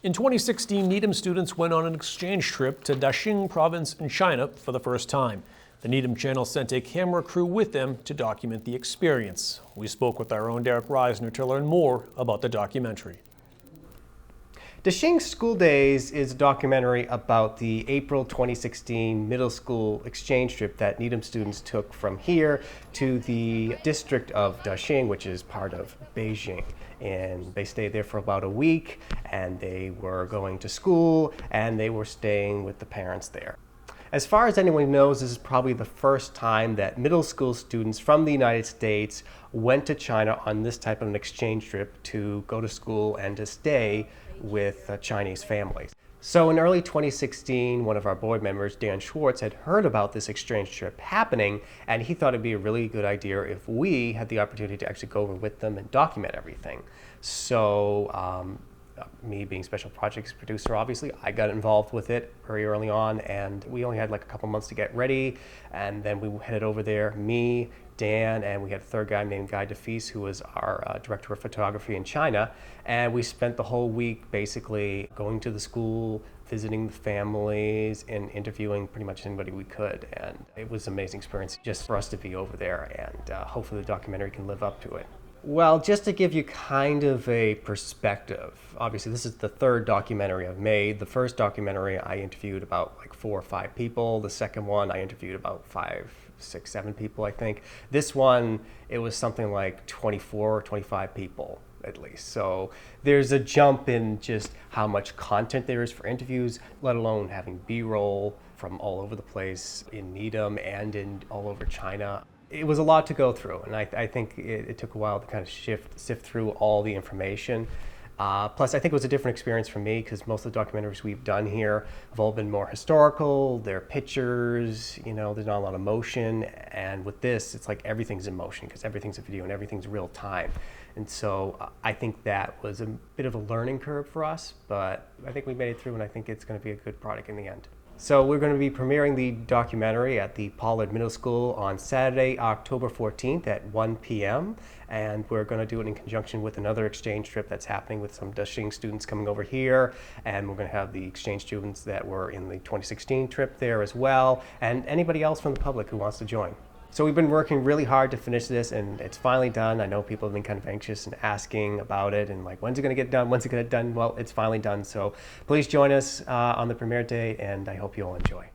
In 2016, Needham students went on an exchange trip to Daxing province in China for the first time. The Needham channel sent a camera crew with them to document the experience. We spoke with our own Derick Risner to learn more about the documentary. Daxing School Days is a documentary about the April 2016 middle school exchange trip that Needham students took from here to the district of Daxing, which is part of Beijing. And they stayed there for about a week, and they were going to school, and they were staying with the parents there. As far as anyone knows, this is probably the first time that middle school students from the United States went to China on this type of an exchange trip to go to school and to stay with Chinese families. So in early 2016, one of our board members, Dan Schwartz, had heard about this exchange trip happening, and he thought it'd be a really good idea if we had the opportunity to actually go over with them and document everything. So me being special projects producer, obviously, I got involved with it very early on, and we only had like a couple months to get ready, and then we headed over there, me, Dan, and we had a third guy named Guy DeFeese, who was our director of photography in China, and we spent the whole week basically going to the school, visiting the families, and interviewing pretty much anybody we could, and it was an amazing experience just for us to be over there, and hopefully the documentary can live up to it. Well, just to give you kind of a perspective, obviously this is the third documentary I've made. The first documentary I interviewed about like 4 or 5 people. The second one I interviewed about 5, 6, 7 people, I think. This one, it was something like 24 or 25 people at least. So there's a jump in just how much content there is for interviews, let alone having B-roll from all over the place in Needham and in all over China. It was a lot to go through, and I think it took a while to kind of sift through all the information. Plus, I think it was a different experience for me because most of the documentaries we've done here have all been more historical. They're pictures, you know, there's not a lot of motion. And with this, it's like everything's in motion because everything's a video and everything's real time. And so I think that was a bit of a learning curve for us, but I think we made it through, and I think it's going to be a good product in the end. So we're going to be premiering the documentary at the Pollard Middle School on Saturday, October 14th at 1 p.m. And we're going to do it in conjunction with another exchange trip that's happening with some Daxing students coming over here. And we're going to have the exchange students that were in the 2016 trip there as well, and anybody else from the public who wants to join. So we've been working really hard to finish this, and it's finally done. I know people have been kind of anxious and asking about it and like, when's it going to get done? When's it going to get done? Well, it's finally done. So please join us on the premiere day, and I hope you all enjoy.